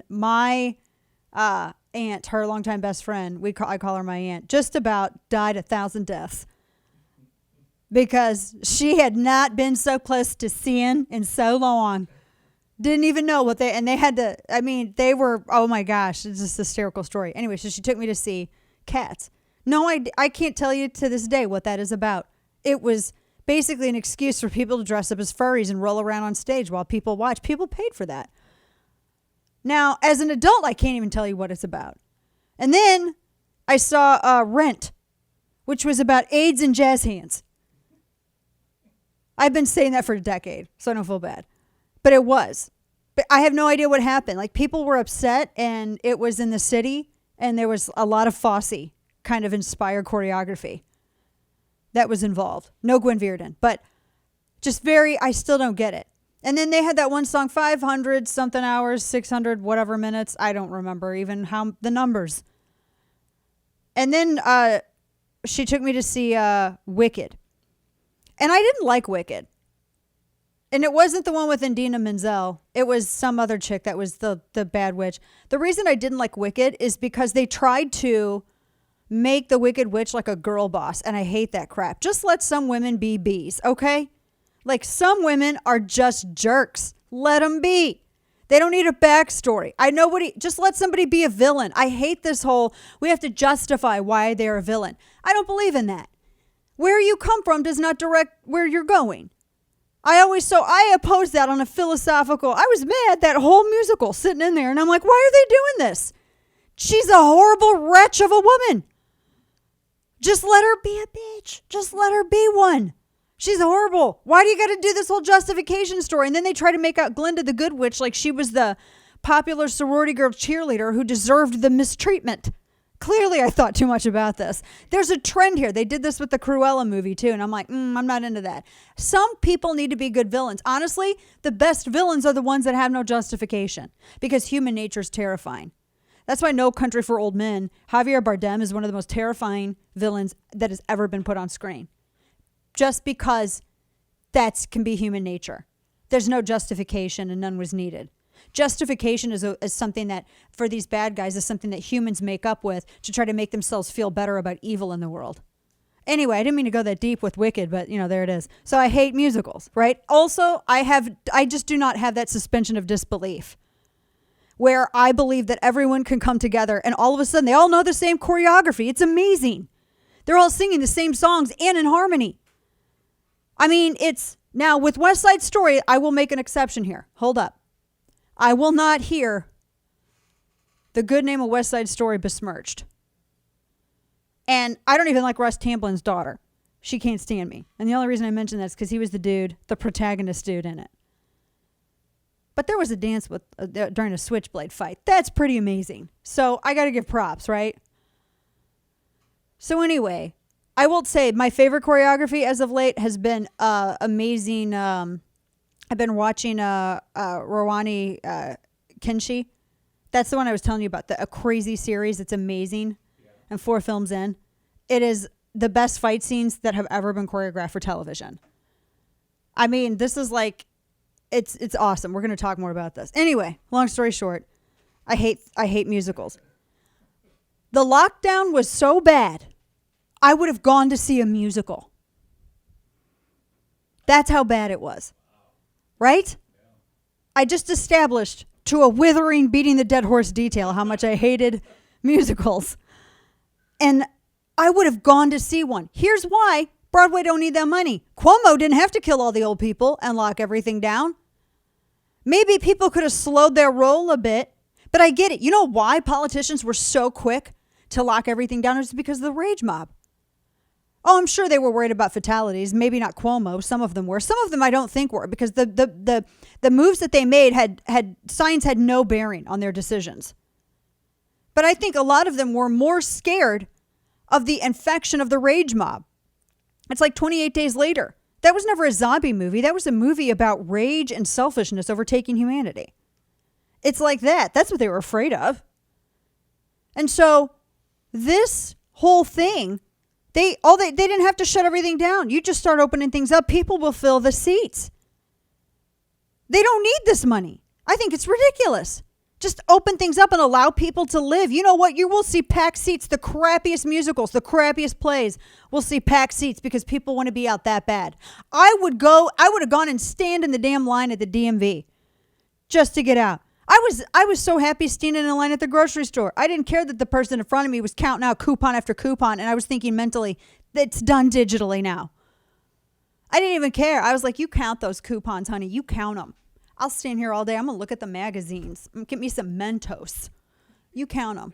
My aunt, her longtime best friend, I call her my aunt, just about died 1,000 deaths because she had not been so close to seeing in so long. Didn't even know and they had to, I mean, they were, oh my gosh, it's just a hysterical story. Anyway, so she took me to see Cats. No, I can't tell you to this day what that is about. It was basically an excuse for people to dress up as furries and roll around on stage while people watch. People paid for that. Now, as an adult, I can't even tell you what it's about. And then I saw Rent, which was about AIDS and jazz hands. I've been saying that for a decade, so I don't feel bad. But it was. But I have no idea what happened. Like, people were upset, and it was in the city, and there was a lot of Fosse kind of inspired choreography that was involved. No Gwen Verdon, but just I still don't get it. And then they had that one song, 500 something hours, 600 whatever minutes. I don't remember even how the numbers. And then she took me to see Wicked. And I didn't like Wicked. And it wasn't the one with Idina Menzel. It was some other chick that was the bad witch. The reason I didn't like Wicked is because they tried to make the Wicked Witch like a girl boss. And I hate that crap. Just let some women be bees, okay? Like, some women are just jerks. Let them be. They don't need a backstory. Just let somebody be a villain. I hate this whole, we have to justify why they're a villain. I don't believe in that. Where you come from does not direct where you're going. I oppose that on a philosophical. I was mad that whole musical sitting in there, and I'm like, why are they doing this? She's a horrible wretch of a woman. Just let her be a bitch. Just let her be one. She's horrible. Why do you got to do this whole justification story? And then they try to make out Glinda the Good Witch like she was the popular sorority girl cheerleader who deserved the mistreatment. Clearly, I thought too much about this. There's a trend here. They did this with the Cruella movie, too. And I'm like, I'm not into that. Some people need to be good villains. Honestly, the best villains are the ones that have no justification because human nature is terrifying. That's why No Country for Old Men, Javier Bardem is one of the most terrifying villains that has ever been put on screen. Just because that can be human nature. There's no justification and none was needed. Justification is something that, for these bad guys, is something that humans make up with to try to make themselves feel better about evil in the world. Anyway, I didn't mean to go that deep with Wicked, but, there it is. So I hate musicals, right? Also, I just do not have that suspension of disbelief where I believe that everyone can come together and all of a sudden they all know the same choreography. It's amazing. They're all singing the same songs and in harmony. I mean, now with West Side Story, I will make an exception here. Hold up. I will not hear the good name of West Side Story besmirched. And I don't even like Russ Tamblin's daughter. She can't stand me. And the only reason I mention that is because he was the protagonist dude in it. But there was a dance during a switchblade fight. That's pretty amazing. So I got to give props, right? So anyway, I will say my favorite choreography as of late has been amazing. I've been watching Rowani Kinshi. That's the one I was telling you about, a crazy series. It's amazing. Yeah. And 4 films in. It is the best fight scenes that have ever been choreographed for television. I mean, this is like, it's awesome. We're going to talk more about this. Anyway, long story short, I hate musicals. The lockdown was so bad, I would have gone to see a musical. That's how bad it was. Right? Yeah. I just established to a withering, beating the dead horse detail how much I hated musicals. And I would have gone to see one. Here's why. Broadway don't need that money. Cuomo didn't have to kill all the old people and lock everything down. Maybe people could have slowed their roll a bit, but I get it. You know why politicians were so quick to lock everything down? It's because of the rage mob. Oh, I'm sure they were worried about fatalities. Maybe not Cuomo. Some of them were. Some of them I don't think were, because the moves that they made science had no bearing on their decisions. But I think a lot of them were more scared of the infection of the rage mob. It's like 28 Days Later. That was never a zombie movie. That was a movie about rage and selfishness overtaking humanity. It's like that. That's what they were afraid of. And so this whole thing, they didn't have to shut everything down. You just start opening things up. People will fill the seats. They don't need this money. I think it's ridiculous. Just open things up and allow people to live. You know what? You will see packed seats. The crappiest musicals, the crappiest plays will see packed seats because people want to be out that bad. I would have gone and stand in the damn line at the DMV just to get out. I was so happy standing in line at the grocery store. I didn't care that the person in front of me was counting out coupon after coupon, and I was thinking mentally, it's done digitally now. I didn't even care. I was like, you count those coupons, honey. You count them. I'll stand here all day. I'm going to look at the magazines. Get me some Mentos. You count them.